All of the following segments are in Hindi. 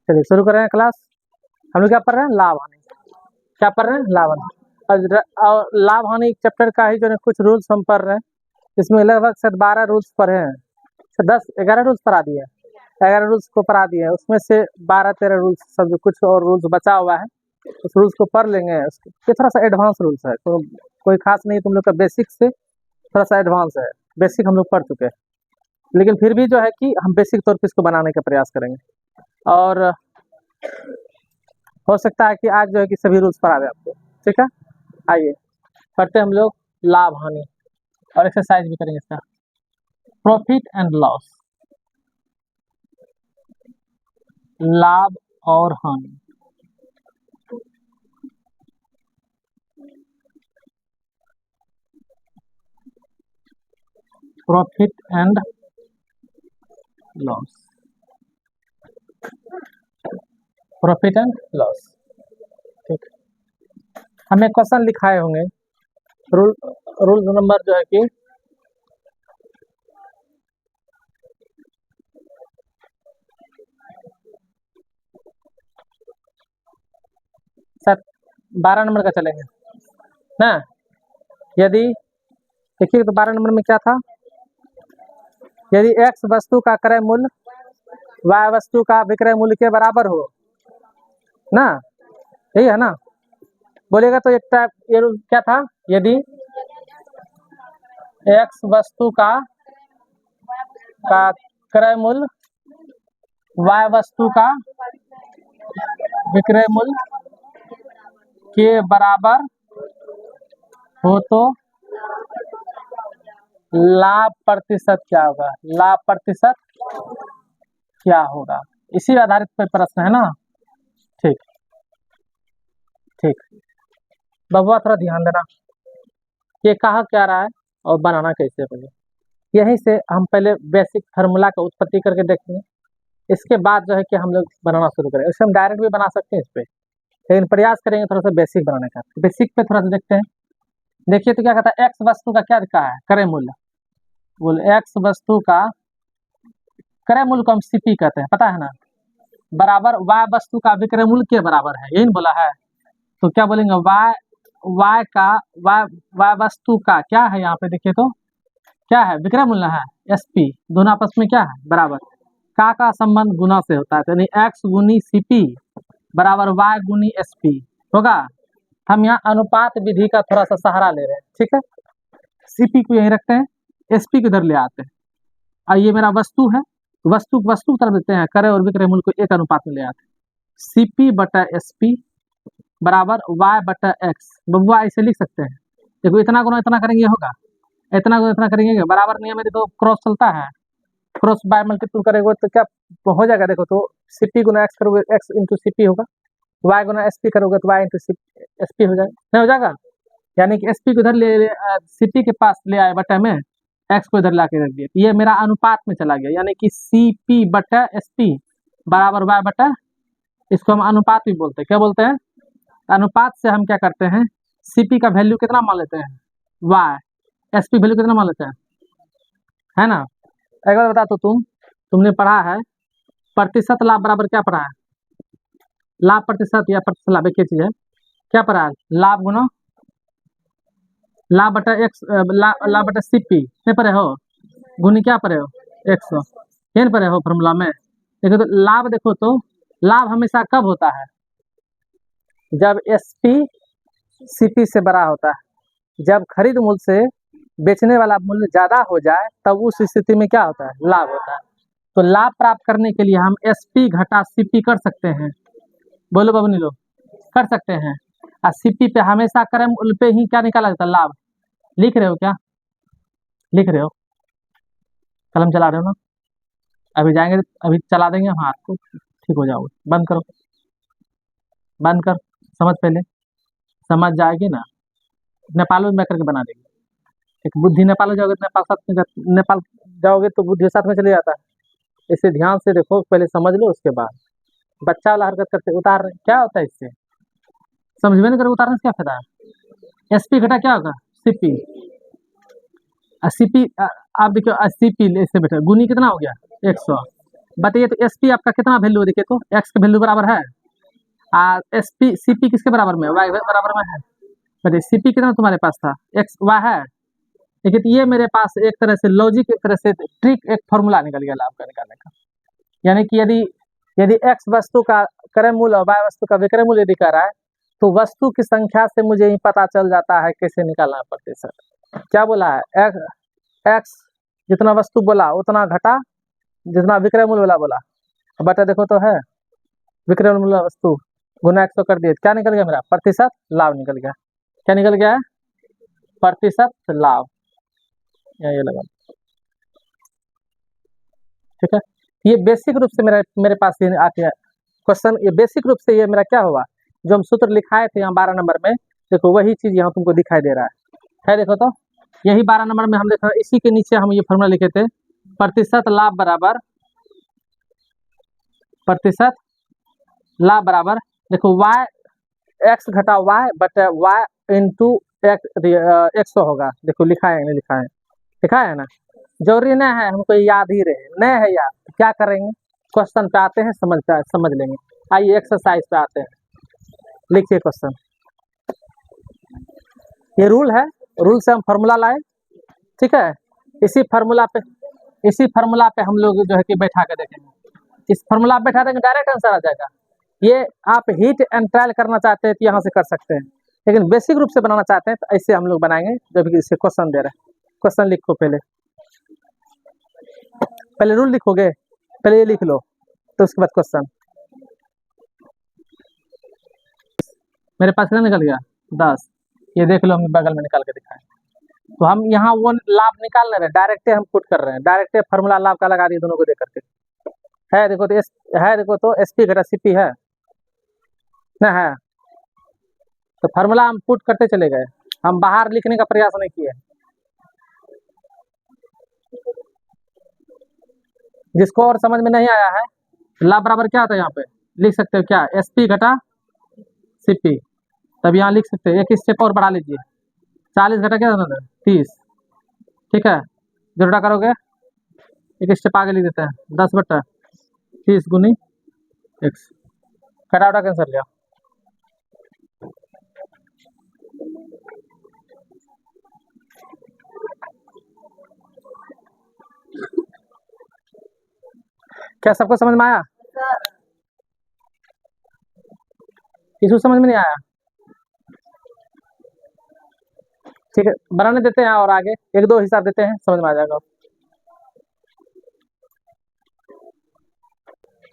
चलिए शुरू कर रहे हैं क्लास। हम लोग क्या पढ़ रहे हैं? लाभ हानि। क्या पढ़ रहे हैं? लाभ हानि। और लाभ हानि चैप्टर का ही जो है कुछ रूल्स हम पढ़ रहे हैं। इसमें लगभग 12 रूल्स पढ़े हैं, 10-11 रूल्स पढ़ा दिए हैं, 11 रूल्स को पढ़ा दिए हैं। उसमें से 12-13 रूल्स सब जो कुछ और रूल्स बचा हुआ है उस रूल्स को पढ़ लेंगे। ये थोड़ा सा एडवांस रूल्स है, तो कोई खास नहीं, तुम लोग का बेसिक से थोड़ा सा एडवांस है। बेसिक हम लोग पढ़ चुके हैं, लेकिन फिर भी जो है कि हम बेसिक तौर पर इसको बनाने का प्रयास करेंगे। और हो सकता है कि आज जो है कि सभी रूल्स पढ़ा दें आपको। ठीक है, आइए पढ़ते हम लोग लाभ हानि, और एक्सरसाइज भी करेंगे इसका। प्रॉफिट एंड लॉस, लाभ और हानि। Profit and loss, profit and loss. ठीक, हमें क्वेश्चन लिखाए होंगे। रूल नंबर जो है कि 12 नंबर का चलेंगे ना। यदि देखिए तो 12 नंबर में क्या था? यदि x वस्तु का क्रय मूल्य y वस्तु का विक्रय मूल्य के बराबर हो ना, यही है ना। बोलेगा तो एक टाइप ये रूल क्या था? यदि x वस्तु का क्रय मूल्य y वस्तु का विक्रय मूल्य के बराबर हो तो लाभ प्रतिशत क्या होगा? लाभ प्रतिशत क्या होगा? इसी आधारित पे प्रश्न है ना। ठीक ठीक, बबुआ थोड़ा ध्यान देना, ये कहा क्या रहा है और बनाना कैसे होगा। यहीं से हम पहले बेसिक फार्मूला का उत्पत्ति करके देखेंगे, इसके बाद जो है कि हम लोग बनाना शुरू करेंगे। इससे हम डायरेक्ट भी बना सकते हैं इस पे, लेकिन प्रयास करेंगे थोड़ा सा बेसिक बनाने का। बेसिक पे थोड़ा सा देखते हैं। देखिए तो क्या कहता है, एक्स वस्तु का क्या लिखा है? क्रय मूल्य। बोले एक्स वस्तु का क्रय मूल्य को हम सीपी कहते हैं, पता है ना, बराबर वाई वस्तु का विक्रय मूल्य के बराबर है, यही बोला है। तो क्या बोलेंगे? वाई वस्तु का क्या है? यहाँ पे देखिए तो क्या है? विक्रय मूल्य है, एसपी। दोनों आपस में क्या है? बराबर। का संबंध गुना से होता है, तो यानी एक्स गुनी सीपी बराबर वाई गुनी एसपी होगा। हम यहाँ अनुपात विधि का थोड़ा सा सहारा ले रहे हैं। ठीक है, सीपी को यहीं रखते हैं, एसपी को इधर ले आते हैं। और ये मेरा वस्तु है, वस्तु की तरफ देते हैं, क्रय और विक्रय मूल्य को एक अनुपात में ले आते हैं। सीपी बटा एसपी बराबर वाई बटा एक्स। बबुआ ऐसे लिख सकते हैं, देखो इतना गुना इतना करेंगे होगा, इतना गुना इतना करेंगे बराबर नियम है। देखो क्रॉस चलता है, क्रॉस बाय मल्टीपल करेंगे तो क्या हो जाएगा? देखो तो सीपी गुना एक्स करोगे एक्स इंटू सीपी होगा, वाई गुना एसपी करोगे तो वाई इंटू एसपी हो जाएगा, नहीं हो जाएगा? यानी कि एसपी को इधर ले सीपी के पास ले आए बटा में, एक्स को इधर ला के रख दिया, ये मेरा अनुपात में चला गया। यानी कि सीपी बटा एसपी बराबर वाई बटा, इसको हम अनुपात भी बोलते हैं। क्या बोलते हैं? अनुपात से हम क्या करते हैं, सीपी का वैल्यू कितना मान लेते हैं? वाई। एसपी वैल्यू कितना मान लेते हैं? है ना। एक बार बता तो तुमने पढ़ा है प्रतिशत लाभ बराबर क्या पढ़ा है? लाभ प्रतिशत या प्रतिशत लाभ एक ही चीज है। क्या पढ़ा है? लाभ गुना लाभ बटा एक्स, लाभ बटा सीपी नहीं पढ़े हो? गुनी क्या पढ़े हो? 100 ये पढ़े हो फॉर्मूला में। देखो तो लाभ, देखो तो लाभ हमेशा कब होता है? जब एसपी सीपी से बड़ा होता है। जब खरीद मूल्य से बेचने वाला मूल्य ज्यादा हो जाए तब उस स्थिति में क्या होता है? लाभ होता है। तो लाभ प्राप्त करने के लिए हम एसपी घटा सीपी कर सकते हैं। बोलो बबनी लोग, कर सकते हैं। और सीपी पे हमेशा क्रय मूल्य पे ही क्या निकाला जाता है? लाभ। लिख रहे हो क्या? लिख रहे हो? कलम चला रहे हो ना? अभी जाएंगे, अभी चला देंगे हम हाथ को, ठीक हो जाओगे। बंद करो, बंद कर, समझ पहले, समझ जाएगी ना। नेपाल में करके बना देंगे। एक बुद्धि नेपाल हो जाओगे तो नेपाल जाओगे तो बुद्धि साथ में चले जाता है। इसे ध्यान से देखो, पहले समझ लो, उसके बाद बच्चा वाला हरकत करते उतार रहे क्या होता है? इससे समझ में नहीं कर, उतारने से क्या फायदा है? एसपी घटा क्या होगा? सीपी। सीपी आप देखियो, सीपी इससे बेटा गुनी कितना हो गया? 100। बताइए तो एस पी आपका कितना वैल्यू है, देखिए तो एक्स का वैल्यू बराबर है, एस पी सी पी किसके बराबर में, वाई बराबर में है। बताइए सी पी कितना तुम्हारे पास था, एक्स वाई है। देखिए तो ये मेरे पास एक तरह से लॉजिक, एक तरह से ट्रिक, एक फॉर्मूला निकल गया लाभ का निकालने का। यानी कि यदि यदि एक्स वस्तु का क्रय मूल्य और वाई वस्तु का विक्रय मूल्य यदि कह रहा है, तो वस्तु की संख्या से मुझे ही पता चल जाता है कैसे निकालना है प्रतिशत। क्या बोला है, एक्स जितना वस्तु बोला उतना घटा जितना विक्रय मूल्य वाला बोला, बटा देखो तो है विक्रय मूल्य वस्तु गुना 100 कर दिए, क्या निकल गया मेरा, प्रतिशत लाभ निकल गया। क्या निकल गया है, प्रतिशत लाभ। ये लगा, ठीक है। ये बेसिक रूप से मेरे पास ये आके क्वेश्चन, ये बेसिक रूप से ये मेरा क्या हुआ, जो हम सूत्र लिखाए थे यहाँ 12 नंबर में, देखो वही चीज यहाँ तुमको दिखाई दे रहा है। देखो तो यही 12 नंबर में हम देखो, इसी के नीचे हम ये फॉर्मूला लिखे थे, प्रतिशत लाभ बराबर, प्रतिशत लाभ बराबर, देखो वाई एक्स घटा वाई बटा वाई इंटू एक्स होगा। देखो लिखा है नहीं लिखा है, लिखा है ना, जरूरी नहीं है हमको याद ही रहे, नहीं है याद तो क्या करेंगे, क्वेश्चन पे आते हैं समझ लेंगे। आइए एक्सरसाइज पे आते हैं, लिखिए क्वेश्चन। ये रूल है, रूल से हम फार्मूला लाए, ठीक है। इसी फार्मूला पे हम लोग जो है कि बैठा के देखेंगे, इस फार्मूला पे बैठा देंगे डायरेक्ट आंसर आ जाएगा। ये आप हिट एंड ट्रायल करना चाहते हैं तो यहाँ से कर सकते हैं, लेकिन बेसिक रूप से बनाना चाहते हैं तो ऐसे हम लोग बनाएंगे जब इसे क्वेश्चन दे रहे हैं। क्वेश्चन लिखो, पहले रूल लिखोगे, पहले ये लिख लो तो उसके बाद क्वेश्चन। मेरे पास कितना निकल गया 10, ये देख लो हम बगल में निकाल के दिखाएं। तो हम यहाँ वो लाभ निकाल ले रहे हैं, डायरेक्ट हम पुट कर रहे हैं, डायरेक्ट फार्मूला लाभ का लगा दिए दोनों को देख करके। है देखो तो देखो तो एस पी घटा सी पी है ना, है तो फार्मूला हम पुट करते चले गए, हम बाहर लिखने का प्रयास नहीं किए। जिसको और समझ में नहीं आया है, लाभ बराबर क्या होता है यहाँ पे लिख सकते हो, क्या एस पी घटा सी पी, तब यहाँ लिख सकते हैं, एक स्टेप और बढ़ा लीजिए, 40 घटा क्या 30, ठीक है। जोड़ा करोगे एक स्टेप आगे लिख देते हैं, 10 बटा 30 गुनी एक्स, कटा उटा कैंसर लिया। क्या सबको समझ में आया, किसी समझ में नहीं आया, ठीक है बनाने देते हैं और आगे एक दो हिसाब देते हैं, समझ में आ जाएगा।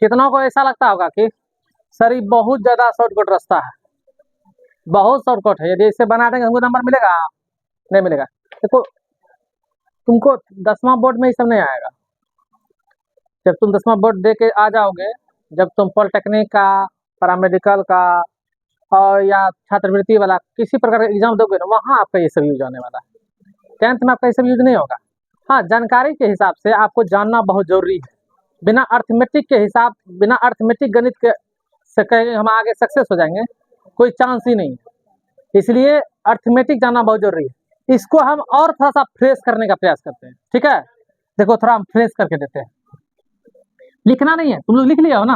कितनों को ऐसा लगता होगा कि सर ये बहुत ज्यादा शॉर्टकट रास्ता है, बहुत शॉर्टकट है, यदि इसे बना देंगे हमको नंबर मिलेगा, नहीं मिलेगा। देखो तुमको 10वां बोर्ड में ये सब नहीं आएगा, जब तुम 10वां बोर्ड दे के आ जाओगे, जब तुम पॉलिटेक्निक का, पैरामेडिकल का और या छात्रवृत्ति वाला किसी प्रकार का एग्जाम दोगे ना, वहाँ आपका ये सब यूज होने वाला है। 10th में आपका ये सब यूज नहीं होगा। हाँ, जानकारी के हिसाब से आपको जानना बहुत जरूरी है, बिना अर्थमेटिक गणित के से कहेंगे हम आगे सक्सेस हो जाएंगे, कोई चांस ही नहीं है। इसलिए अर्थमेटिक जानना बहुत जरूरी है। इसको हम और थोड़ा सा फ्रेश करने का प्रयास करते हैं, ठीक है। देखो थोड़ा हम फ्रेश करके देते हैं, लिखना नहीं है, तुम लोग लिख लिया हो ना,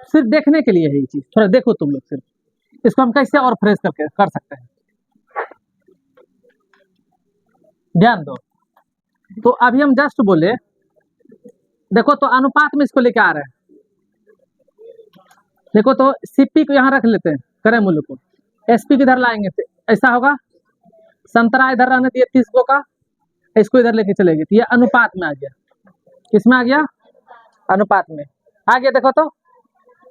सिर्फ देखने के लिए है ये चीज, थोड़ा देखो तुम लोग, सिर्फ इसको हम कैसे और फ्रेश करके कर सकते हैं, ध्यान दो। तो अभी हम जस्ट बोले, देखो तो अनुपात में इसको लेके आ रहे हैं, देखो तो सीपी को यहाँ रख लेते हैं, क्रय मूल्य को, एसपी किधर लाएंगे तो ऐसा होगा, संतरा इधर रहने दिए 30 गो का, इसको इधर लेके चलेगी, तो ये अनुपात में आ गया, किसमें आ गया, अनुपात में आ गया। देखो तो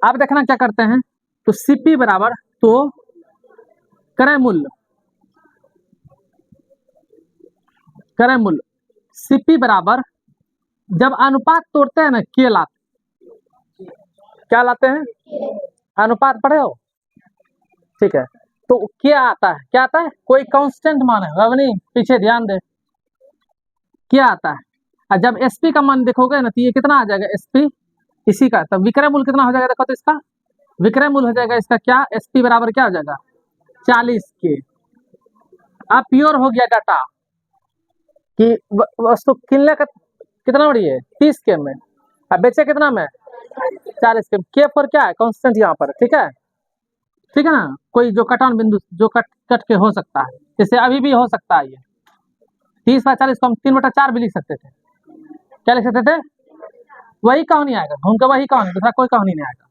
अब देखना क्या करते हैं, तो सीपी बराबर, तो क्रय मूल्य सीपी बराबर, जब अनुपात तोड़ते हैं ना क्या लाते हैं, अनुपात पढ़े हो, ठीक है। तो क्या आता है, कोई कांस्टेंट मान है, रवनी पीछे ध्यान दे, क्या आता है, और जब एसपी का मान देखोगे ना तो ये कितना आ जाएगा, एसपी इसी का, तब विक्रय मूल्य कितना हो जाएगा, देखो तो इसका विक्रय मूल्य हो जाएगा इसका क्या, एसपी बराबर क्या हो जाएगा 40 के। अब प्योर हो गया डाटा कि वस्तु किनने का कितना बड़ी है 30 के में, अब बेचे कितना में 40 के फोर क्या है कांस्टेंट यहाँ पर, ठीक है, ठीक है ना, कोई जो कट ऑन बिंदु जो कट के हो सकता है, जैसे अभी भी हो सकता है ये 30/40 को हम 3/4 भी लिख सकते थे, क्या लिख सकते थे, वही कहानी आएगा, घूम के वही कहानी, दूसरा कोई कहानी नहीं आएगा।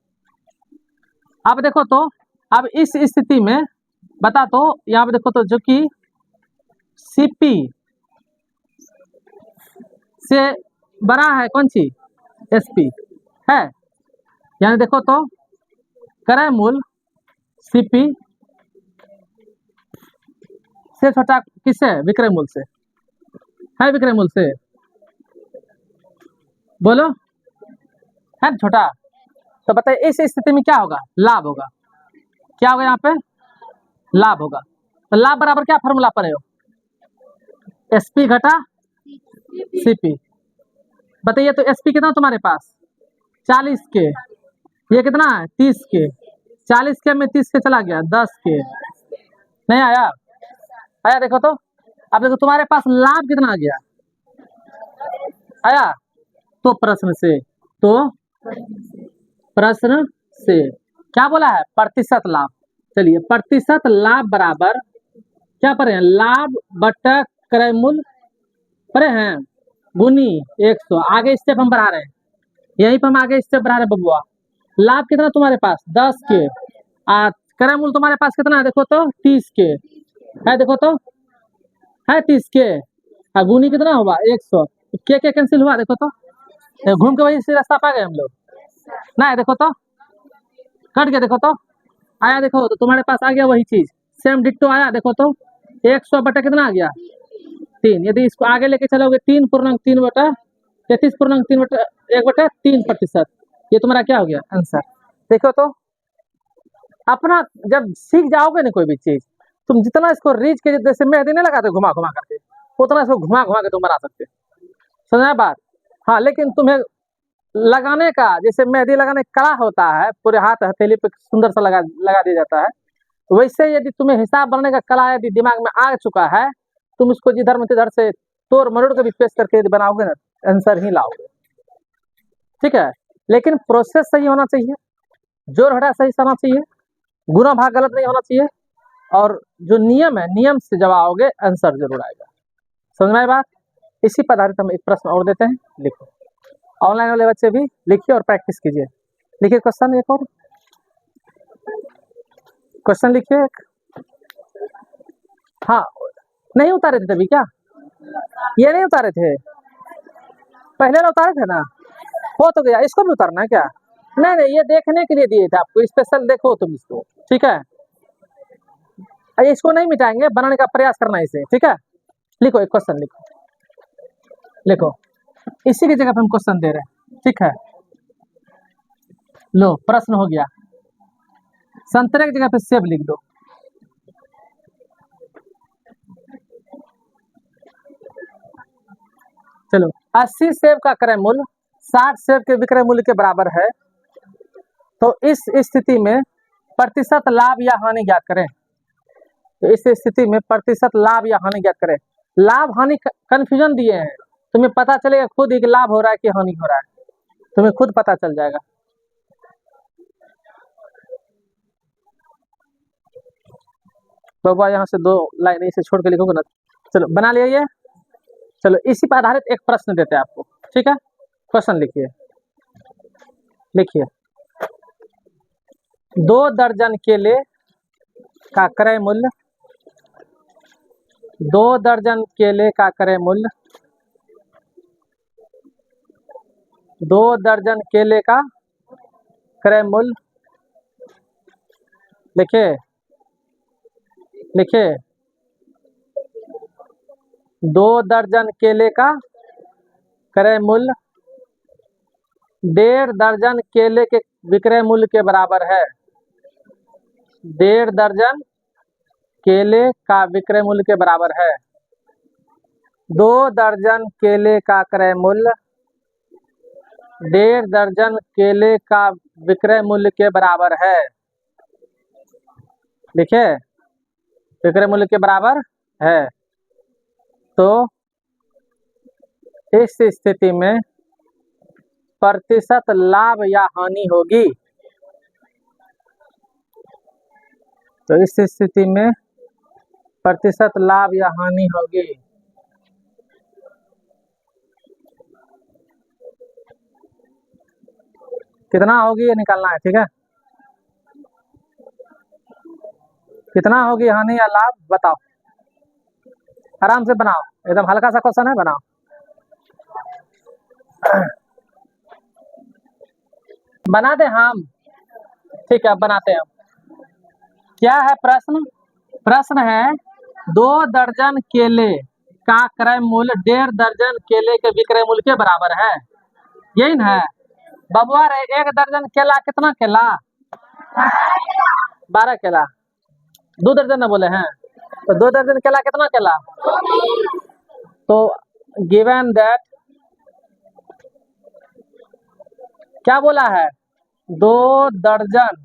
अब देखो तो अब इस स्थिति में बता तो यहाँ पे देखो तो जो कि सीपी से बड़ा है कौन सी एसपी है, यानी देखो तो क्रय मूल्य सीपी से छोटा किससे, विक्रय मूल्य से है, विक्रय मूल्य से बोलो है ना छोटा, तो बताइए इस स्थिति में क्या होगा, लाभ होगा, क्या होगा यहाँ पे, लाभ होगा। तो लाभ बराबर क्या फॉर्मूला पर है, एसपी घटा सीपी। बताइए तो एसपी कितना तुम्हारे पास 40 के, ये कितना है 30 के, 40 के में 30 के चला गया 10 के, नहीं आया, आया देखो तो। अब देखो तुम्हारे पास लाभ कितना आ गया, आया, तो प्रश्न से, तो प्रश्न से क्या बोला है, प्रतिशत लाभ। चलिए प्रतिशत लाभ बराबर क्या पढ़े हैं, लाभ बटा क्रय मूल्य पढ़े हैं गुनी 100। आगे स्टेप हम बढ़ा रहे हैं, यहीं पर हम आगे स्टेप बढ़ा रहे हैं बबुआ। लाभ कितना तुम्हारे पास 10 के, क्रय मूल्य तुम्हारे पास कितना है देखो तो 30 के है, देखो तो है 30 के, गुनी कितना हुआ 100, के कैंसिल हुआ देखो तो, घूम के वही से रास्ता पा गए हम लोग ना, देखो तो कट गया, देखो तो आया, देखो तो तुम्हारे पास आ गया वही चीज, सेम डिट्टो आया, देखो तो 100 बटा कितना आ गया 3। यदि इसको आगे लेके चलोगे 3.3 बटा 33.3 बटा 1/3%, ये तुम्हारा क्या हो गया आंसर। देखो तो अपना जब सीख जाओगे ना कोई भी चीज, तुम जितना इसको रीच के जैसे मेहंदी नहीं लगाते घुमा घुमा करके, उतना इसको घुमा घुमा के तुम बना सकते, समझा बात। हाँ लेकिन तुम्हें लगाने का, जैसे मेहंदी लगाने का कला होता है, पूरे हाथ हथेली पे सुंदर सा लगा दिया जाता है, वैसे यदि तुम्हें हिसाब बनने का कला यदि दिमाग में आ चुका है, तुम उसको जिधर में तिधर से तोड़ मरोड़ के भी पेश करके यदि बनाओगे ना, आंसर ही लाओगे, ठीक है। लेकिन प्रोसेस सही होना चाहिए, जोड़ घटा सही होना चाहिए, गुना भाग गलत नहीं होना चाहिए, और जो नियम है नियम से जब आओगे आंसर जरूर आएगा, समझ में आई बात। इसी पर आधारित हम एक प्रश्न और देते हैं, लिखो, ऑनलाइन वाले बच्चे भी लिखिए और प्रैक्टिस कीजिए। लिखिए क्वेश्चन, एक और क्वेश्चन लिखिए एक। हाँ नहीं उतारे थे तभी क्या, ये नहीं उतारे थे, पहले ना उतारे थे ना, हो तो गया, इसको भी उतारना है क्या, नहीं नहीं ये देखने के लिए दिए थे आपको, स्पेशल देखो तुम इसको, ठीक है, इसको नहीं मिटाएंगे, बनाने का प्रयास करना इसे, ठीक है। लिखो एक क्वेश्चन लिखो, लिखो इसी की जगह पे हम क्वेश्चन दे रहे हैं, ठीक है। लो प्रश्न हो गया, संतरे की जगह पे सेब लिख दो, चलो 80 सेब का क्रय मूल्य 60 सेब के विक्रय मूल्य के बराबर है, तो इस स्थिति में प्रतिशत लाभ या हानि ज्ञात करें। तो इस स्थिति में प्रतिशत लाभ या हानि ज्ञात करें। लाभ हानि कंफ्यूजन दिए हैं, तुम्हें पता चलेगा खुद ही कि लाभ हो रहा है कि हानि हो रहा है, तुम्हें खुद पता चल जाएगा। तो यहाँ से 2 लाइन इसे छोड़ के लिखोगे ना, चलो बना लिया ये। चलो इसी पर आधारित एक प्रश्न देते हैं आपको, ठीक है। क्वेश्चन लिखिए, लिखिए 2 दर्जन केले का क्रय मूल्य, 2 दर्जन केले का क्रय मूल्य, 2 दर्जन केले का क्रय मूल्य, लिखिए लिखिए 2 दर्जन केले का क्रय मूल्य 1.5 दर्जन केले के विक्रय मूल्य के बराबर है। 1.5 दर्जन केले का विक्रय मूल्य के बराबर है। 2 दर्जन केले का क्रय मूल्य 1.5 दर्जन केले का विक्रय मूल्य के बराबर है, लिखे विक्रय मूल्य के बराबर है। तो इस स्थिति में प्रतिशत लाभ या हानि होगी। तो इस स्थिति में प्रतिशत लाभ या हानि होगी। कितना होगी ये निकालना है, ठीक है। कितना होगी हानि या लाभ बताओ, आराम से बनाओ, एकदम हल्का सा क्वेश्चन है, बनाओ। बना दे हम, ठीक है बनाते हैं। क्या है प्रश्न? प्रश्न है 2 दर्जन केले का क्रय मूल्य 1.5 दर्जन केले के विक्रय मूल्य के बराबर है, यही ना है बबुआ रे। 1 दर्जन केला कितना केला? 12 केला। 2 दर्जन ना बोले हैं, तो 2 दर्जन केला कितना केला? तो गिवन दैट क्या बोला है, 2 दर्जन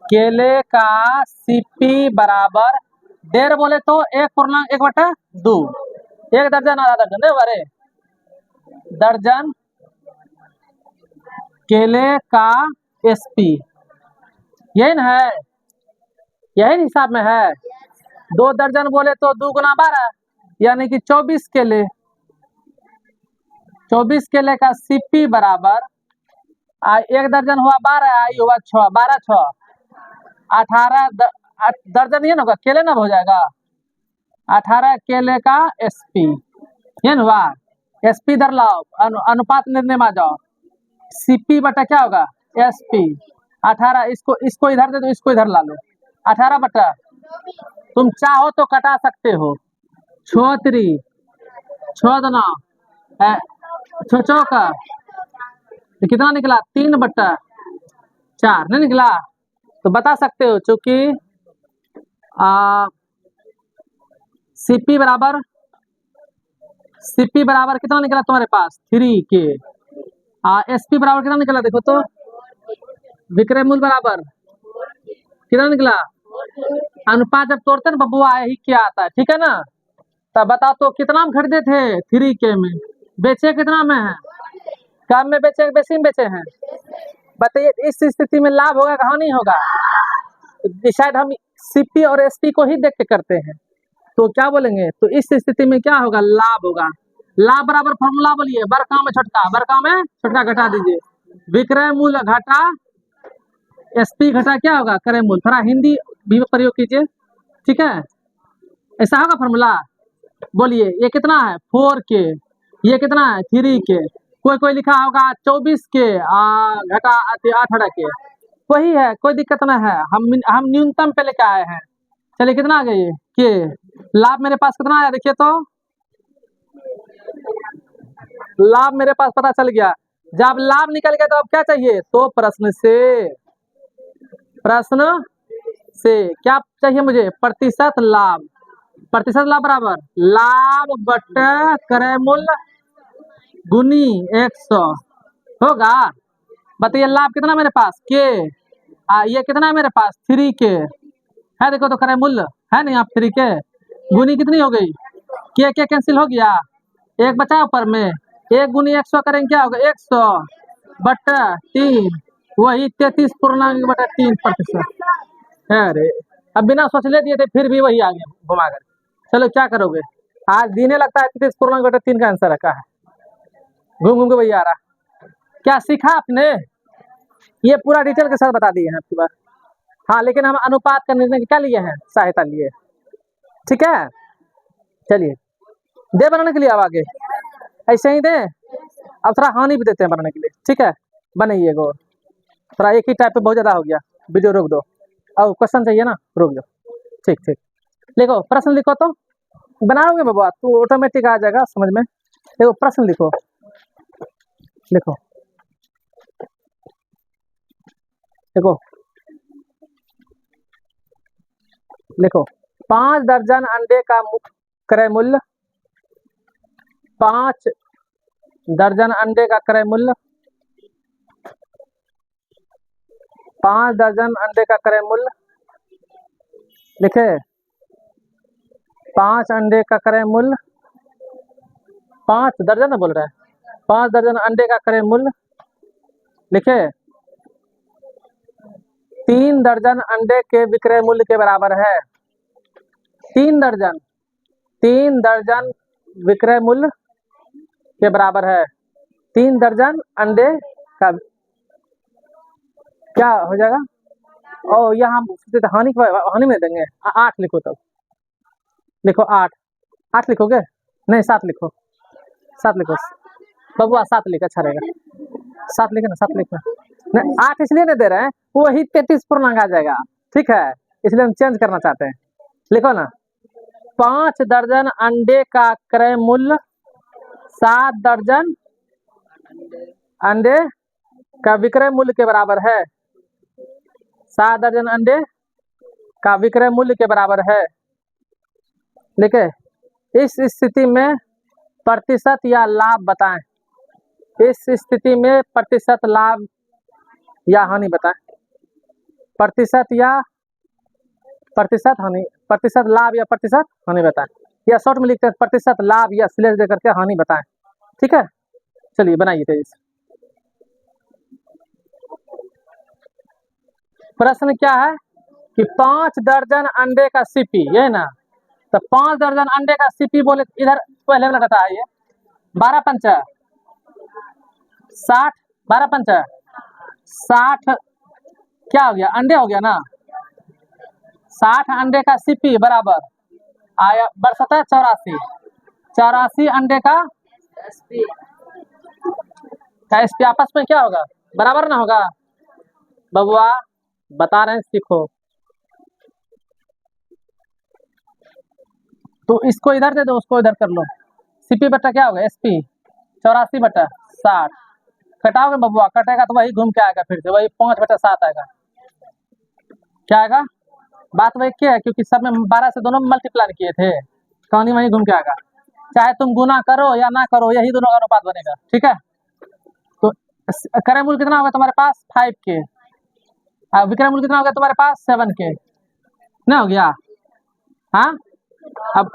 केले का सीपी बराबर 1.5 बोले तो 1/1/2, 1 दर्जन आधा दर्जन नहीं बारे, दर्जन केले का एसपी, यही ना है, यही हिसाब में है। 2 दर्जन बोले तो 2 गुना 12 यानी कि 24 केले, 24 केले का सीपी बराबर 1 दर्जन हुआ 12, आई हुआ 6, 12 6 18 दर्जन, ये ना होगा केले ना हो जाएगा, 18 केले का एसपी, ये ना हुआ। एसपी इधर लाओ, अनुपात निर्णय में आ जाओ, सीपी बटा क्या होगा एसपी, 18, इसको इधर दे दो, इसको इधर ला लो, 18 बटा, तुम चाहो तो कटा सकते हो, 6 3 6 2 6 चौका, तो कितना निकला 3/4 नहीं निकला। तो बता सकते हो चूंकि सीपी बराबर कितना निकला तुम्हारे पास 3 के, एसपी बराबर कितना निकला देखो तो, विक्रय मूल्य बराबर कितना निकला, अनुपात जब तोड़ते ना बबुआ यही क्या आता है, ठीक है ना। तब बताओ तो कितना में खरीदे थे 3 के में, बेचे कितना में है, कम में बेचे बेसी में बेचे हैं, बताइए इस स्थिति में लाभ होगा कहाँ नहीं होगा। शायद हम सीपी और एसपी को ही देख के करते हैं, तो क्या बोलेंगे, तो इस स्थिति में क्या होगा लाभ होगा। लाभ बराबर फॉर्मूला बोलिए, बड़का में छोटका घटा दीजिए, विक्रय मूल्य घटा एसपी घटा क्या होगा क्रय मूल्य, थोड़ा हिंदी भी प्रयोग कीजिए, ठीक है। ऐसा होगा फॉर्मूला, बोलिए ये कितना है 4 के, ये कितना है 3 के, कोई लिखा होगा 24 के घटा 18 के, वही है, कोई दिक्कत ना है, हम न्यूनतम पे लेके आए हैं। चलिए कितना आ गई के, लाभ मेरे पास कितना आया देखिए तो, लाभ मेरे पास पता चल गया। जब लाभ निकल गया तो अब क्या चाहिए, तो प्रश्न से क्या चाहिए मुझे, प्रतिशत लाभ बराबर लाभ बटे क्रय मूल्य गुनी 100 होगा। बताइए लाभ कितना मेरे पास के, ये कितना है मेरे पास 3 के है, देखो तो क्रय मूल्य है नहीं आप 3 के, गुनी कितनी हो गई, के कैंसिल हो गया, 1 बचा ऊपर में, 1 गुनी 100 करेंगे क्या होगा 100 बटा 3, वही 33.3%। अरे अब बिना सोच ले दिए थे फिर भी वही आ गया घुमा कर। चलो क्या करोगे, आज दीने लगता है 33.3 का आंसर रखा है, घूम के वही आ रहा। क्या सीखा आपने, ये पूरा डिटेल के साथ बता दिए हैं आपकी बात। हाँ लेकिन हम अनुपात का निर्णय क्या लिए हैं, सहायता लिए, ठीक है। चलिए दे बनाने के लिए अब आगे ऐसे ही दे, अब थोड़ा हानि भी देते हैं बनाने के लिए, ठीक है। बनाइए गो, थोड़ा एक ही टाइप पे बहुत ज्यादा हो गया, वीडियो रोक दो, अब क्वेश्चन चाहिए ना, रोक दो, ठीक लिखो, प्रश्न लिखो तो बनाओगे बाबा, तू ऑटोमेटिक आ जाएगा समझ में। देखो प्रश्न लिखो, देखो 5 दर्जन अंडे का क्रय मूल्य, 5 दर्जन अंडे का क्रय मूल्य, 5 दर्जन अंडे का क्रय मूल्य लिखे, 5 अंडे का क्रय मूल्य, 5 दर्जन बोल रहा है, 5 दर्जन अंडे का क्रय मूल्य लिखे 3 दर्जन अंडे के विक्रय मूल्य के बराबर है। 3 दर्जन विक्रय मूल्य के बराबर है। 3 दर्जन अंडे का क्या हो जाएगा? और यहाँ हानि में देंगे 8 लिखो, तब लिखो 8 लिखोगे? नहीं 7 लिखो, 7 लिखो बबुआ, 7 लिखो, अच्छा रहेगा। 7 लिखे ना, 7 लिखो नहीं, 8 इसलिए नहीं दे रहे हैं, वही 33 पूर्णांक आ जाएगा, ठीक है, इसलिए हम चेंज करना चाहते हैं। लिखो ना 5 दर्जन अंडे का क्रय मूल्य 7 दर्जन अंडे का विक्रय मूल्य के बराबर है। 7 दर्जन अंडे का विक्रय मूल्य के बराबर है। लिखे इस स्थिति में प्रतिशत या लाभ बताएं। इस स्थिति में प्रतिशत लाभ या हानि बताएं। प्रतिशत हानि, प्रतिशत लाभ या प्रतिशत हानि बताएं, या शॉर्ट में लिखते हैं प्रतिशत लाभ या स्लैश देकर के हानि बताएं। ठीक है, चलिए बनाइए तेजी से। प्रश्न क्या है कि 5 दर्जन अंडे का सीपी, ये ना, तो 5 दर्जन अंडे का सीपी बोले, इधर पहले वाला डाटा है ये 12 पंचा 60, 12 पंचा 60 क्या हो गया, अंडे हो गया ना। 60 अंडे का सीपी बराबर आया बरसता 84 अंडे का एसपी आपस में क्या होगा, बराबर ना होगा। बबुआ बता रहे हैं, सीखो। तो इसको इधर दे दो, उसको इधर कर लो। सीपी बटा क्या होगा, एसपी 84 बटा 60 कटाओगे बबुआ, कटेगा तो वही घूम के आएगा, फिर से वही 5 बटा 7 आएगा। क्या आएगा, बात वही क्या है, क्योंकि सब में 12 से दोनों मल्टीप्लाई किए थे, कहानी वही घूम के आएगा। चाहे तुम गुना करो या ना करो, यही दोनों का अनुपात बनेगा। ठीक है, तो क्रय मूल्य कितना होगा तुम्हारे पास 5 के, विक्रय मूल्य कितना होगा तुम्हारे पास 7 के, ना हो गया। हाँ, अब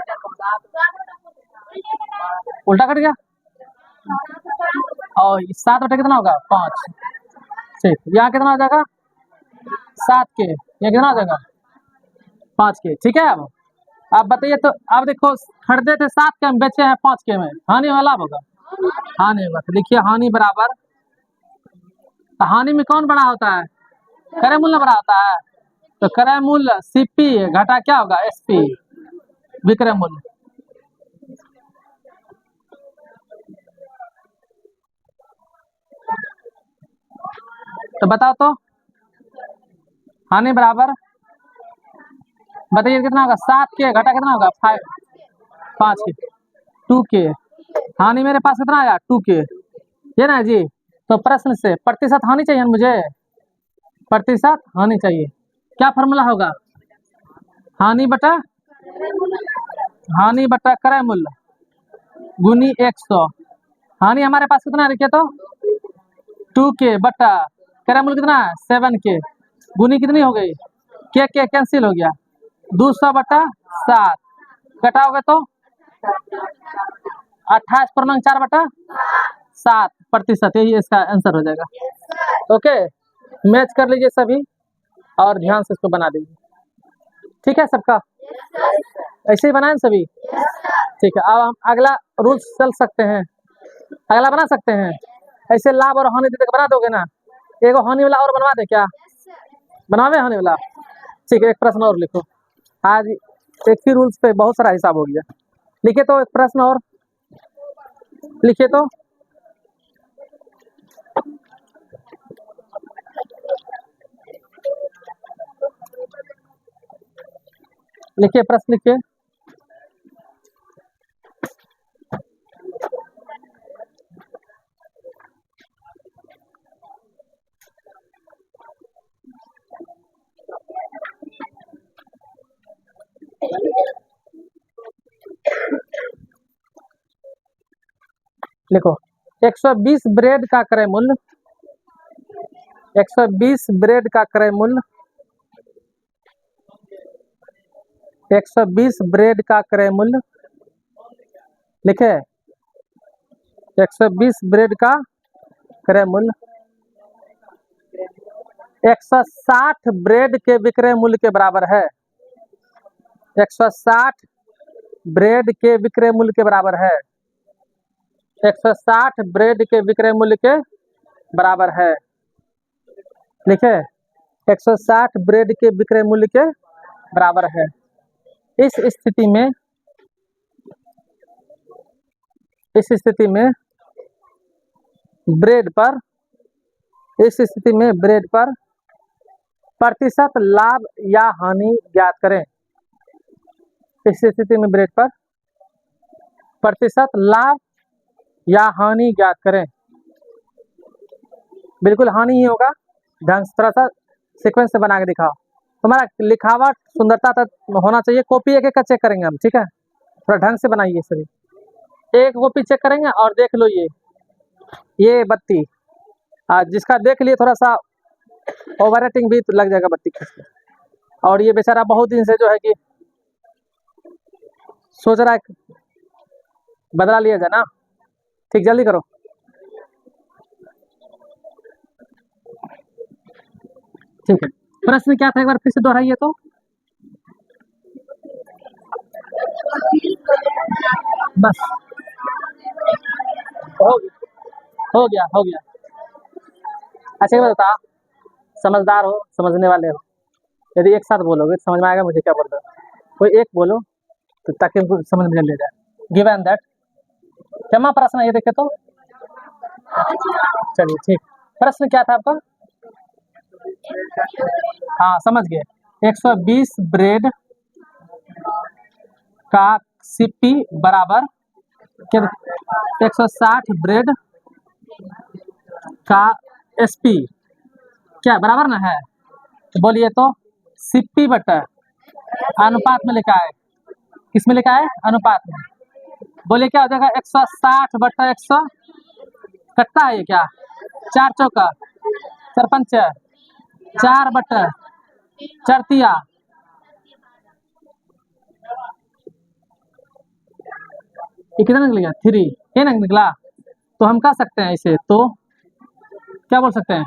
उल्टा कट गया, और 7 बटे कितना होगा 5, ठीक, यहाँ कितना हो जाएगा 7 के, यहाँ कितना हो जाएगा 5 के। ठीक है, अब बताइए, तो अब देखो खरीदे थे 7 के, हम बेचे हैं 5 के में, हानि वाला लाभ होगा, हानि होगा। तो लिखिए हानि बराबर, तो हानि में कौन बड़ा होता है, क्रय मूल्य बड़ा होता है, तो क्रय मूल्य सीपी घटा क्या होगा एसपी विक्रय मूल्य। तो बताओ तो हानि बराबर, बताइए कितना होगा, 7 के घटा कितना होगा 5 के, 2 के। हानि मेरे पास कितना आया 2 के, ये ना जी। तो प्रश्न से प्रतिशत हानि चाहिए मुझे, प्रतिशत हानि चाहिए, क्या फॉर्मूला होगा, हानि बटा क्रय मूल्य गुनी 100। हानि हमारे पास कितना है, तो 2 के बटा क्रय मूल्य कितना है 7 के, गुनी कितनी हो गई, के कैंसिल हो गया, 200 बटा 7 घटाओगे तो 28.4 बटा 7 प्रतिशत, यही इसका आंसर हो जाएगा। ओके, मैच कर लीजिए सभी और ध्यान से इसको बना दीजिए। ठीक है सबका, ऐसे ही बनाएं सभी। ठीक है, अब हम अगला रूल्स चल सकते हैं, अगला बना सकते हैं। ऐसे लाभ और हानि दे बना दोगे ना, एगो हानि वाला और बनवा दे क्या, बनावे हानि वाला। ठीक है, एक प्रश्न और लिखो, आज एक ही रूल्स पे बहुत सारा हिसाब हो गया। लिखे तो एक प्रश्न और लिखिए, तो लिखिए, प्रश्न लिखिए। लिखो 120 ब्रेड का क्रय मूल्य, 120 ब्रेड का क्रय मूल्य, 120 ब्रेड का क्रय मूल्य लिखे 120 ब्रेड का क्रय मूल्य 160 ब्रेड के विक्रय मूल्य के बराबर है। 160 ब्रेड के विक्रय मूल्य के बराबर है। 160 ब्रेड के विक्रय मूल्य के बराबर है। लिखे 160 ब्रेड के विक्रय मूल्य के बराबर है। इस स्थिति में ब्रेड पर प्रतिशत लाभ या हानि ज्ञात करें। इस स्थिति में ब्रेड पर प्रतिशत लाभ या हानि ज्ञात करें। बिल्कुल हानि ही होगा। ढंग से थोड़ा सा सीक्वेंस से बना के दिखाओ। तुम्हारा लिखावट सुंदरता तक होना चाहिए। कॉपी एक एक का चेक करेंगे हम, ठीक है। थोड़ा ढंग से बनाइए सभी। एक कॉपी चेक करेंगे और देख लो ये बत्ती जिसका देख लिए थोड़ा सा ओवर रेटिंग भी लग जाएगा बत्ती खींच के। और ये बेचारा बहुत दिन से जो है कि सोच रहा है बदला लिया जाए ना। ठीक, जल्दी करो। ठीक है, प्रश्न क्या था एक बार फिर से दोहराइए तो। बस हो गया। अच्छा एक बात बता, समझदार हो, समझने वाले हो, यदि एक साथ बोलोगे तो समझ में आएगा मुझे क्या बोल रहे हो। कोई एक बोलो तो ताकि उनको समझ में ले जाए। Give and that. क्षमा प्रश्न ये देखे तो। चलिए ठीक, प्रश्न क्या था आपका? हाँ समझ गए। 120 ब्रेड का सीपी बराबर 160 ब्रेड का एसपी क्या बराबर ना है? तो बोलिए तो सीपी बटा अनुपात में लिखा है। किस में लिखा है? अनुपात में। बोलिए क्या हो जाएगा? 160 बटा 100 कटता है ये क्या? 4 चौका 4 पंच 4 बटा 4 तिया। ये कितना निकलेगा? 3 ये ना निकला। तो हम कह सकते हैं इसे, तो क्या बोल सकते हैं?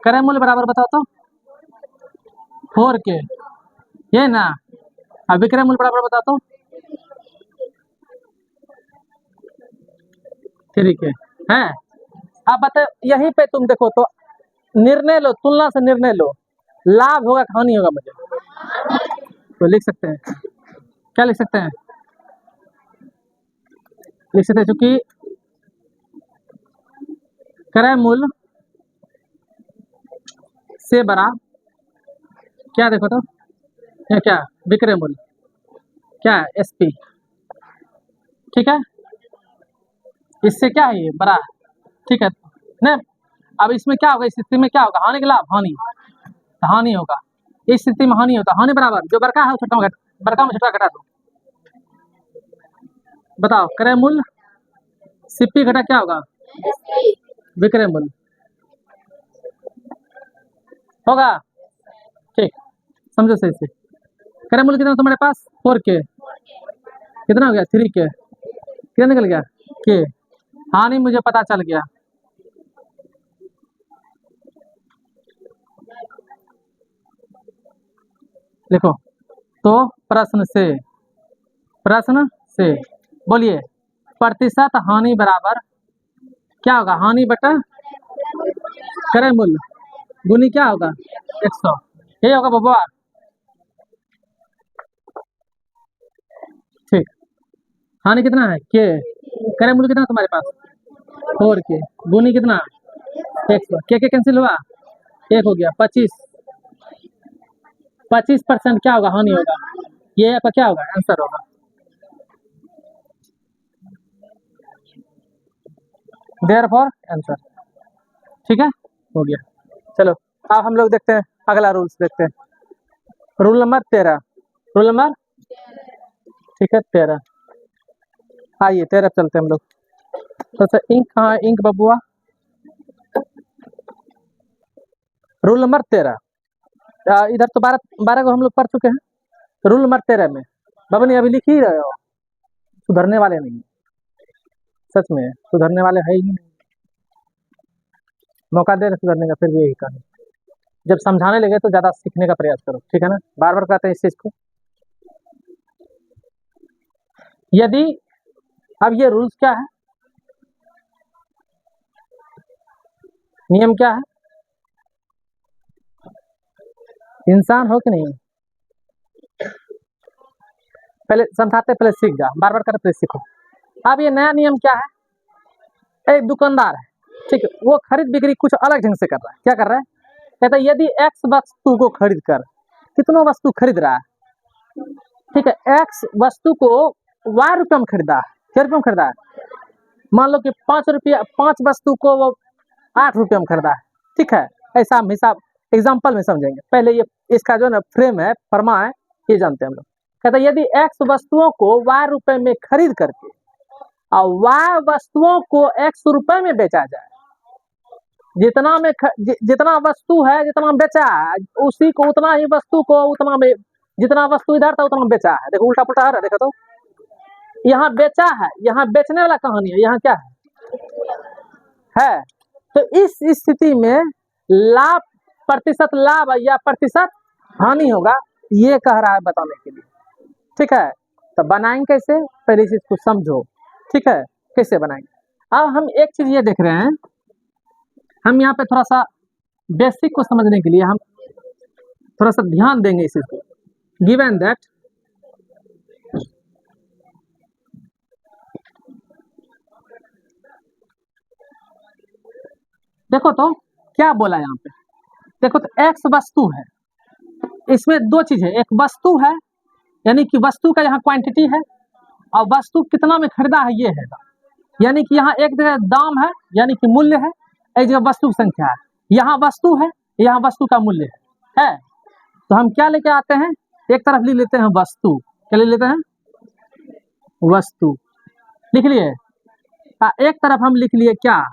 क्रय मूल्य बराबर बताओ तो 4 के ये ना। अब विक्रय मूल्य बराबर बताओ तो 3 के है। अब बताओ यहीं पे तुम देखो तो निर्णय लो, तुलना से निर्णय लो, लाभ होगा कि हानि होगा मुझे तो लिख सकते हैं। क्या लिख सकते हैं? लिख सकते हैं चूंकि क्रय मूल्य से बड़ा क्या देखो तो ये क्या विक्रय मूल्य क्या है? एसपी। ठीक है, इससे क्या है? ये बड़ा। ठीक है नहीं। अब इसमें क्या होगा? इस स्थिति में क्या होगा? हानि के लाभ हानि, तो हानि होगा। इस स्थिति में हानि होता, हानि बराबर जो बड़का है छोटा घट, बड़का में छोटा घटा दो। बताओ क्रय मूल्य सीपी घटा क्या होगा? विक्रय मूल्य होगा। ठीक, समझो सही से। क्रय मूल्य कितना तुम्हारे पास? 4 के। कितना हो गया? 3 के। कितना निकल गया? के। हानि मुझे पता चल गया। लिखो तो प्रश्न से बोलिए प्रतिशत हानि बराबर क्या होगा? हानि बटा क्रय मूल्य गुनी क्या होगा? 100। यही होगा बबुआ। ठीक, हानि कितना है? के। क्रय मूल्य कितना तुम्हारे पास? 4 के गुनी कितना? 100। के कैंसिल हुआ, 1 हो गया। 25% क्या होगा? हानि होगा। ये आपका क्या होगा? आंसर होगा। Therefore answer. ठीक है, हो गया। चलो अब हम लोग देखते हैं अगला रूल्स देखते हैं। Rule number 13। रूल नंबर ठीक है 13। आइए 13 चलते हैं हम लोग। तो अच्छा इंक कहाँ है? इंक बबुआ। रूल नंबर 13 इधर तो 12 को हम लोग पढ़ चुके हैं। रूल नंबर 13 में बबनी अभी लिख ही रहे हो, सुधरने वाले नहीं, सच में सुधरने वाले है ही नहीं। मौका दे रहे सुधरने का, फिर भी यही कहानी। जब समझाने लगे तो ज्यादा सीखने का प्रयास करो, ठीक है ना। बार बार कहते हैं इस चीज को। यदि अब ये रूल्स क्या है, नियम क्या है, इंसान हो कि नहीं, पहले समझाते पहले सीख जा, बार बार करते पहले सीखो। अब ये नया नियम क्या है, एक दुकानदार है, ठीक है, वो खरीद बिक्री कुछ अलग ढंग से कर रहा है। क्या कर रहा है, कहता है यदि एक्स वस्तु को खरीद कर, कितनों वस्तु खरीद रहा है, ठीक है, एक्स वस्तु को वाई रुपये में खरीदा है, क्या रुपये में खरीदा है, मान लो कि 5 रुपया, 5 वस्तु को वो 8 रुपये में खरीदा है, ठीक है। ऐसा हम हिसाब एग्जाम्पल में समझेंगे, पहले ये इसका जो है ना फ्रेम है, फरमा है, ये जानते हैं हम लोग। कहते हैं यदि एक्स वस्तुओं को वाई रुपये में खरीद करके और वाई वस्तुओं को एक्स रुपये में बेचा जाए, जितना में जितना वस्तु है, जितना बेचा है, उसी को उतना ही वस्तु को उतना में, जितना वस्तु इधर था उतना बेचा है। देखो उल्टा पुल्टा है, देखो तो यहाँ बेचा है, यहाँ बेचने वाला कहानी है, यहाँ क्या है। तो इस स्थिति में लाभ, प्रतिशत लाभ या प्रतिशत हानि होगा, ये कह रहा है बताने के लिए, ठीक है। तो बनाएंगे कैसे, पहले चीज को समझो, ठीक है, कैसे बनाएंगे। अब हम एक चीज ये देख रहे हैं, हम यहाँ पे थोड़ा सा बेसिक को समझने के लिए हम थोड़ा सा ध्यान देंगे इस चीज को। गिवन दैट देखो तो क्या बोला यहाँ पे, देखो तो एक्स वस्तु है, इसमें दो चीज है, एक वस्तु है यानी कि वस्तु का यहाँ क्वांटिटी है, और वस्तु कितना में खरीदा है ये है, यानी कि यहाँ एक जगह दाम है यानी कि मूल्य है, एक जगह वस्तु की संख्या है, यहाँ वस्तु है, यहाँ वस्तु का मूल्य है। तो हम क्या लेके आते हैं, एक तरफ लिख लेते हैं वस्तु, क्या ले लेते हैं, वस्तु लिख लिए, एक तरफ हम लिख लिए क्या,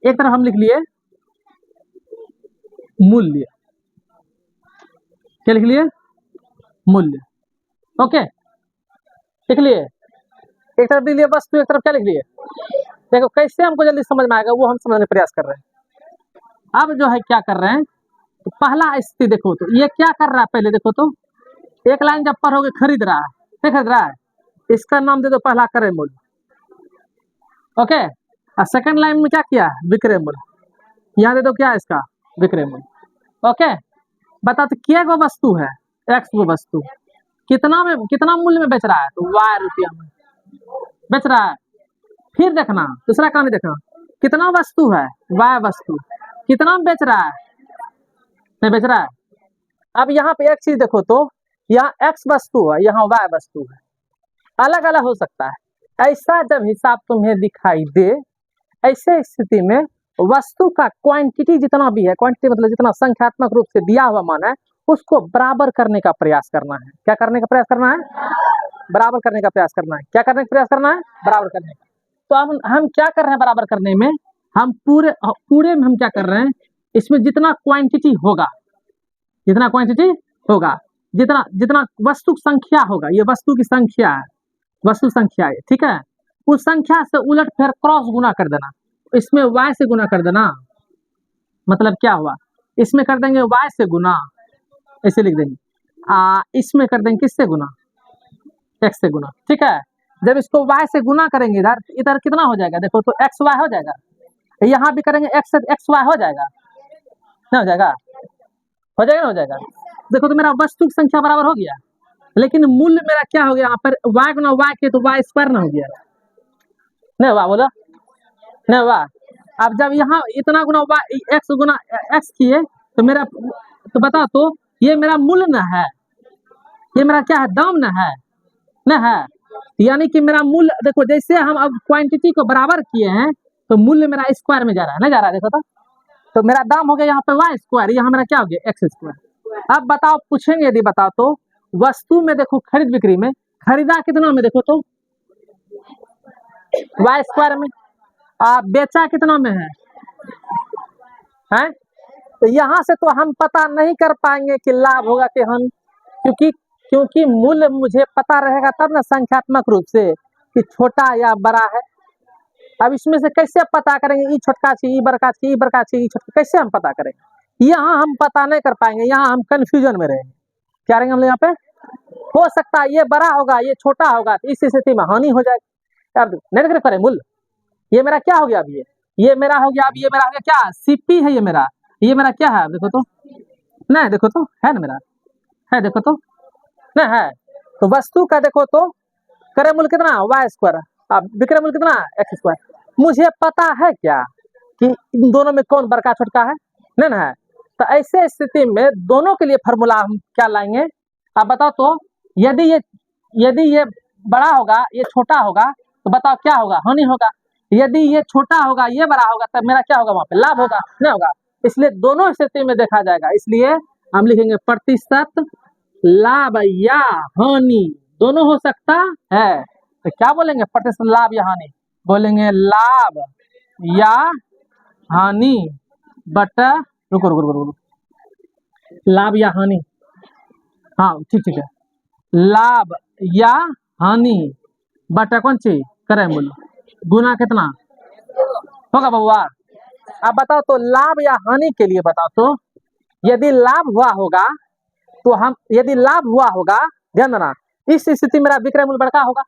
एक तरफ हम लिख लिए मूल्य, क्या लिख लिए, मूल्य, ओके लिख लिए। एक तरफ लिख लिए वस्तु, एक तरफ क्या लिख लिए, देखो कैसे हमको जल्दी समझ में आएगा वो हम समझने का प्रयास कर रहे हैं। अब जो है क्या कर रहे हैं, तो पहला स्थिति देखो तो ये क्या कर रहा है, पहले देखो तो एक लाइन जब पढ़ोगे खरीद रहा है, क्या खरीद रहा है, इसका नाम दे दो पहला क्रय मूल्य, ओके। और सेकंड लाइन में क्या किया है, विक्रय मूल्य, यहाँ दे दो क्या है इसका, विक्रय मूल्य, ओके। बता तो क्या वो वस्तु है, एक्स वो वस्तु कितना में, कितना मूल्य में बेच रहा है, तो वाई रुपया में बेच रहा है। फिर देखना दूसरा कहानी देखना, कितना वस्तु है, वाई वस्तु कितना में बेच रहा है, नहीं बेच रहा है। अब यहाँ पे एक चीज देखो तो यहाँ एक्स वस्तु है, यहाँ वाई वस्तु है, अलग अलग हो सकता है। ऐसा जब हिसाब तुम्हें दिखाई दे, ऐसे स्थिति में वस्तु का क्वांटिटी जितना भी है, क्वांटिटी मतलब जितना संख्यात्मक रूप से दिया हुआ मान है, उसको बराबर करने का प्रयास करना है। क्या करने का प्रयास करना है, बराबर करने का प्रयास करना है। क्या करने का प्रयास करना है, बराबर करने का। तो अब हम क्या कर रहे हैं बराबर करने में, हम पूरे में हम क्या कर रहे हैं, इसमें जितना क्वांटिटी होगा, जितना क्वांटिटी होगा, जितना जितना वस्तु संख्या होगा, ये वस्तु की संख्या है, वस्तु संख्या है, ठीक है, उस संख्या से उलट फिर क्रॉस गुना कर देना, इसमें y से गुना कर देना, मतलब क्या हुआ, इसमें कर देंगे y से गुना, ऐसे लिख देंगे, इसमें कर देंगे किससे गुना, x से गुना, ठीक है। जब इसको y से गुना करेंगे इधर इधर कितना हो जाएगा, देखो तो एक्स वाई हो जाएगा, यहाँ भी करेंगे x से एक्स वाई हो जाएगा, नहीं हो जाएगा, हो जाएगा ना, हो जाएगा। देखो तो मेरा वस्तु की संख्या बराबर हो गया, लेकिन मूल्य मेरा क्या हो गया, यहाँ पर y गुना y के तो y स्क्वायर ना हो गया, नहीं हुआ, बोलो नहीं हुआ। अब जब यहाँ इतना गुना y x गुना x किए तो मेरा, तो बता तो ये मेरा मूल्य न है, ये मेरा क्या है, दाम न है, न है, यानी कि मेरा मूल्य देखो, जैसे हम अब क्वांटिटी को बराबर किए हैं तो मूल्य मेरा स्क्वायर में जा रहा है, नहीं जा रहा है, देखो तो मेरा दाम हो गया यहाँ पे वाई स्क्वायर, यहाँ मेरा क्या हो गया, एक्स स्क्वायर। अब बताओ, पूछेंगे यदि बताओ तो वस्तु में देखो, खरीद बिक्री में खरीदा कितना में, देखो तो वाई स्क्वायर में, बेचा कितना में है तो यहाँ से तो हम पता नहीं कर पाएंगे कि लाभ होगा कि हानि, क्योंकि मूल्य मुझे पता रहेगा तब ना संख्यात्मक रूप से कि छोटा या बड़ा है। अब इसमें से कैसे पता करेंगे ई छोटका छी, ई बड़का छी, ई बड़का छी, ई छोटका, कैसे हम पता करेंगे? यहाँ हम पता नहीं कर पाएंगे, यहाँ हम कंफ्यूजन में रहेंगे। क्या रहेंगे हम लोग यहाँ पे? हो सकता है ये बड़ा होगा, ये छोटा होगा, तो इस स्थिति में हानि हो जाएगी। अब नहीं देख रहे मूल्य, ये मेरा क्या हो गया? अब ये मेरा हो गया, अब ये मेरा हो गया क्या? सीपी है ये मेरा क्या है? देखो तो, नहीं देखो तो, है ना मेरा, है देखो तो, नहीं है। तो वस्तु का देखो तो क्रय मूल्य कितना? Y square. अब विक्रय मूल्य कितना? X square. मुझे पता है क्या कि इन दोनों में कौन बड़का छोटका है? नहीं ना है। तो ऐसे स्थिति में दोनों के लिए फॉर्मूला हम क्या लाएंगे? आप बताओ तो, यदि ये बड़ा होगा, ये छोटा होगा, तो बताओ क्या होगा? हानि होगा। यदि ये छोटा होगा, ये बड़ा होगा, तब मेरा क्या होगा? वहां पे लाभ होगा, नहीं होगा। इसलिए दोनों स्थिति में देखा जाएगा। इसलिए हम लिखेंगे प्रतिशत लाभ या हानि, दोनों हो सकता है। तो क्या बोलेंगे? प्रतिशत लाभ या हानि, बोलेंगे लाभ या हानि बटा, रुको रुको रुको रुको, लाभ या हानि, हाँ ठीक है, लाभ या हानि बटा कौन सी? क्रय मूल्य, गुना कितना होगा बबुआ? अब बताओ तो, लाभ या हानि के लिए बताओ तो, यदि लाभ हुआ होगा तो हम, यदि लाभ हुआ होगा, ध्यान देना, इस स्थिति मेरा विक्रय मूल्य बड़का होगा,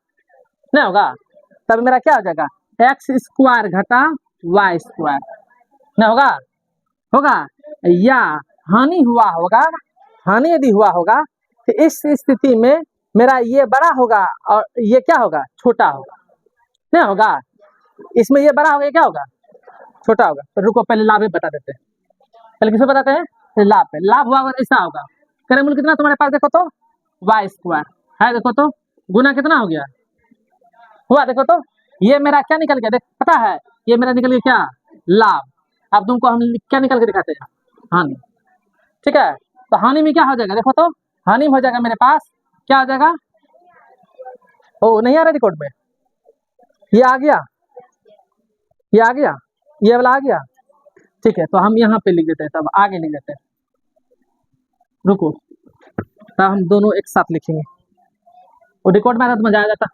नहीं होगा? तब मेरा क्या हो जाएगा? एक्स स्क्वायर घटा वाई स्क्वायर, नहीं होगा? होगा। या हानि हुआ होगा, हानि यदि हुआ होगा तो इस स्थिति में मेरा ये बड़ा होगा और ये क्या होगा? छोटा होगा, नहीं होगा? इसमें ये बड़ा होगा, ये क्या होगा? छोटा होगा। तो रुको पहले लाभ ही बता देते हैं। पहले किसको बताते हैं? लाभ पे। लाभ हुआ अगर ऐसा होगा, क्रय मूल्य कितना तुम्हारे पास? देखो तो वाई स्क्वायर है, देखो तो गुना कितना हो गया? हुआ, देखो तो ये मेरा क्या निकल गया? देख, पता है ये मेरा निकल गया क्या? लाभ। अब तुमको हम क्या निकल के दिखाते हैं? हानि। ठीक है, तो हानि में क्या हो जाएगा? देखो तो, हानि में हो जाएगा मेरे पास क्या हो जाएगा? ओ नहीं आ रहा रिकॉर्ड में, ये आ गया, ये आ गया, ये वाला आ गया। ठीक है, तो हम यहाँ पे लिख देते हैं, तब आगे लिख देते हैं। रुको, तब हम दोनों एक साथ लिखेंगे। वो रिकॉर्ड में आता तो मजा आ जाता,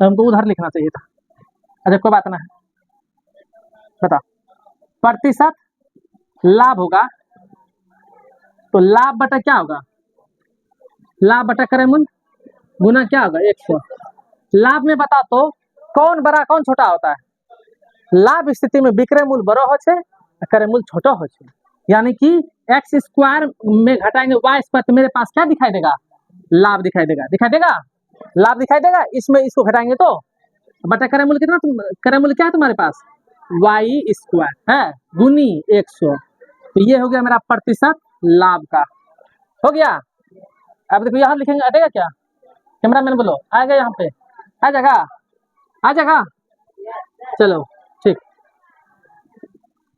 तो हमको उधर लिखना चाहिए था। अच्छा कोई बात ना है, बता। प्रतिशत लाभ होगा, तो लाभ बटा क्या होगा? लाभ बटा क्रय मूल्य गुना क्या होगा? 100। लाभ में बता तो कौन बड़ा कौन छोटा होता है? लाभ स्थिति में विक्रय मूल्य बड़ा हो छे, क्रय मूल्य छोटा हो छे। यानी कि एक्स स्क्वायर में घटाएंगे वाई स्क्वायर, तो मेरे पास क्या दिखाई देगा? लाभ दिखाई देगा, दिखाई देगा, लाभ दिखाई देगा। इसमें इसको घटाएंगे तो बटा क्रय मूल्य कितना? क्रय मूल्य क्या है तुम्हारे पास? वाई स्क्वायर है गुनी 100। तो ये हो गया मेरा प्रतिशत लाभ का, हो गया। अब देखो यहाँ लिखेंगे, हटेगा क्या? कैमरा मैन बोलो, आएगा यहाँ पे, आ जाएगा, आ जाएगा, चलो ठीक।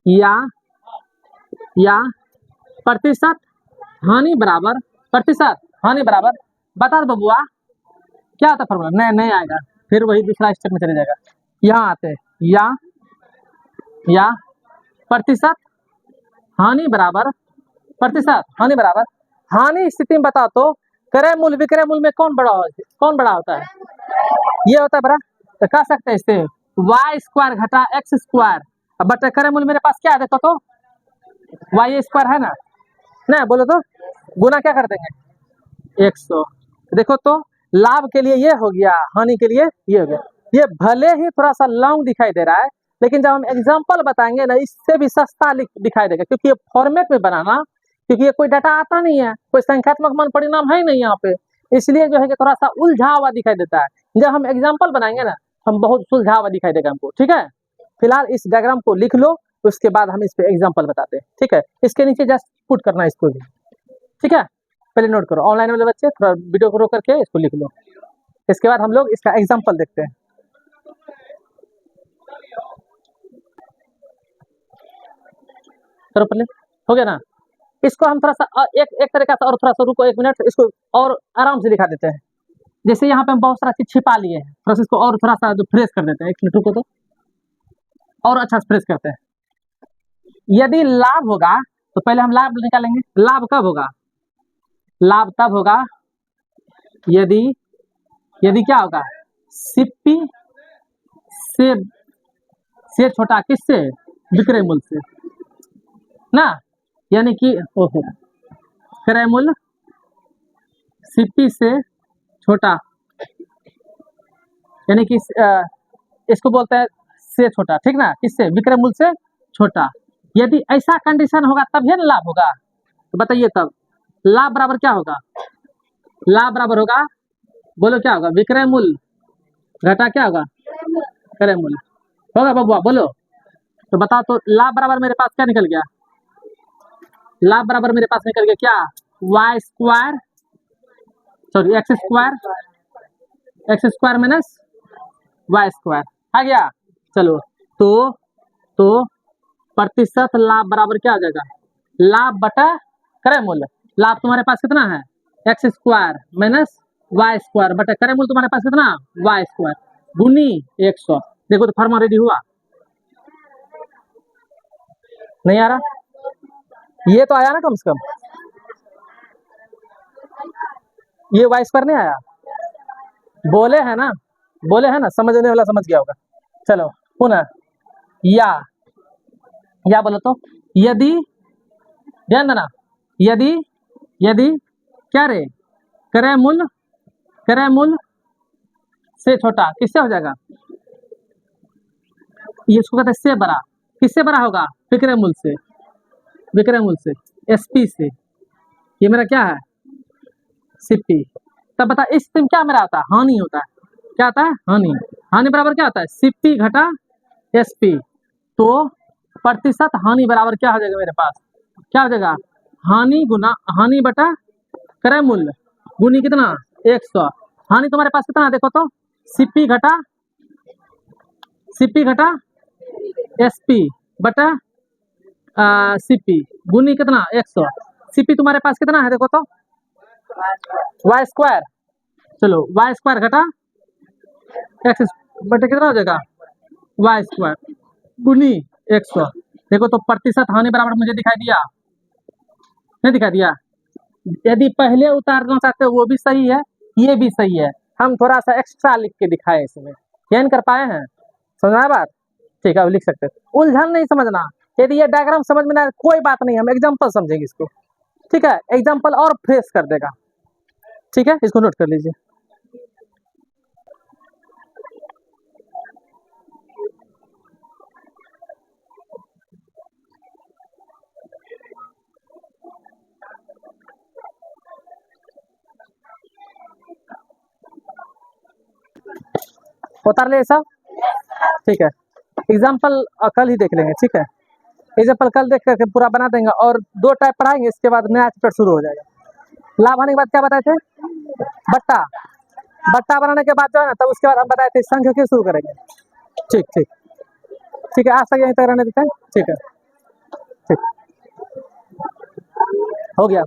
या प्रतिशत हानि बराबर, प्रतिशत हानि बराबर, बता दो बबुआ क्या होता फॉर्मूला? नहीं आएगा, फिर वही दूसरा स्टेप में चले जाएगा। यहाँ आते हैं, या प्रतिशत हानि बराबर, प्रतिशत हानि बराबर, हानि स्थिति में बताओ तो क्रय मूल्य विक्रय मूल्य में कौन बड़ा होता है? ये होता है बड़ा। तो कह सकते हैं इससे वाई स्क्वायर घटा एक्स स्क्वायर, बट क्रय मूल्य मेरे पास क्या है? देखो तो वाई स्क्वायर है ना, नहीं बोलो तो गुना क्या कर देंगे? 100। देखो तो लाभ के लिए ये हो गया, हानि के लिए ये हो गया। ये भले ही थोड़ा सा लॉन्ग दिखाई दे रहा है, लेकिन जब हम एग्जाम्पल बताएंगे ना, इससे भी सस्ता दिखाई देगा, क्योंकि ये फॉर्मेट में बनाना, क्योंकि ये कोई डाटा आता नहीं है, कोई संख्यात्मक मान परिणाम है नहीं यहाँ पे, इसलिए जो है कि थोड़ा सा उलझा हुआ दिखाई देता है। जब हम एग्जाम्पल बनाएंगे ना, हम बहुत सुलझा हुआ दिखाई देगा हमको। ठीक है, फिलहाल इस डायग्राम को लिख लो, उसके बाद हम इस पे एग्जाम्पल बताते हैं। ठीक है, इसके नीचे जस्ट पुट करना है इसको भी। ठीक है, पहले नोट करो, ऑनलाइन वाले बच्चे थोड़ा वीडियो को रोक करके इसको लिख लो, इसके बाद हम लोग इसका एग्जाम्पल देखते हैं। करो पहले, हो गया ना? इसको हम थोड़ा सा एक तरीका से, और थोड़ा सा रुको 1 मिनट, इसको और आराम से दिखा देते हैं। जैसे यहाँ पे हम बहुत सारा चीज छिपा लिए हैं, थोड़ा सा इसको और थोड़ा सा जो फ्रेश कर देते हैं। 1 मिनट रुको तो, और अच्छा से फ्रेश करते हैं। यदि लाभ होगा तो पहले हम लाभ निकालेंगे। लाभ कब होगा? लाभ तब होगा यदि क्या होगा? सीपी से छोटा, किससे? विक्रय मूल्य से ना, यानी कि ओहो क्रय मूल्य सीपी से छोटा, यानी कि इसको बोलते हैं से छोटा, ठीक ना, किससे? विक्रय मूल्य से छोटा। यदि ऐसा कंडीशन होगा तभी ना लाभ होगा। तो बताइए तब लाभ बराबर क्या होगा? लाभ बराबर होगा, बोलो क्या होगा? विक्रय मूल्य घटा क्या होगा? क्रय मूल्य होगा बबुआ, बोलो। तो बताओ तो लाभ बराबर मेरे पास क्या निकल गया? लाभ बराबर मेरे पास निकल गया क्या? Y square, sorry X square minus Y square आ गया। चलो तो प्रतिशत लाभ बराबर क्या हो जाएगा? लाभ बटा क्रय मूल्य। लाभ तुम्हारे पास कितना है? X square minus Y square बटा क्रय मूल्य तुम्हारे पास कितना? वाई स्क्वायर गुनी 100। देखो तो फॉर्मूला रेडी हुआ? नहीं आ रहा? ये तो आया ना कम से कम, ये वाई स्क्वायर नहीं आया? बोले है ना, बोले है ना, समझने वाला समझ गया होगा। चलो पुनः या बोलो तो यदि, ध्यान देना, यदि क्या रे? क्रय मूल्य से छोटा, किससे हो जाएगा? ये इसको कहते हैं से बड़ा। किससे बड़ा होगा? विक्रय मूल्य से, एसपी से। ये मेरा क्या है? सीपी। तब बता इस टाइम क्या मेरा आता है? हानि होता है। क्या आता है? हानि बराबर क्या होता है? सीपी घटा एसपी। तो प्रतिशत हानि बराबर क्या हो जाएगा मेरे पास? क्या हो जाएगा? हानि बटा क्रय मूल्य गुनी कितना? 100। हानि तुम्हारे पास कितना है देखो तो? सीपी घटा एसपी बटा सीपी गुनी कितना? 100। सीपी तुम्हारे पास कितना है देखो तो? Y square. चलो वाई स्क्वायर घटा एक्स बटे कितना हो जाएगा? वाई स्क्वायर गुनी 100। देखो तो प्रतिशत हानि बराबर मुझे दिखाई दिया? नहीं दिखाई दिया? यदि पहले उतारना चाहते हो वो भी सही है, ये भी सही है। हम थोड़ा सा एक्स्ट्रा लिख के दिखाए इसमें, ध्यान कर पाए हैं? समझना बात? ठीक है, अब लिख सकते हैं। उलझन नहीं समझना। यदि ये डायग्राम समझ में ना आए कोई बात नहीं, हम एग्जाम्पल समझेंगे इसको, ठीक है? एग्जाम्पल और फ्रेश कर देगा, ठीक है? इसको नोट कर लीजिए। उतार ले सब, ठीक है? एग्जाम्पल कल ही देख लेंगे, ठीक है? एग्जाम्पल कल देख करके पूरा बना देंगे और 2 टाइप पढ़ाएंगे, इसके बाद नया चैप्टर शुरू हो जाएगा। लाभ आने के बाद क्या बताए थे? बट्टा बनाने के बाद जो है ना, तब उसके बाद हम बताए थे संख्या क्यों शुरू करेंगे। ठीक है, आज तक यहीं तक रहने देते हैं, ठीक है? ठीक हो गया।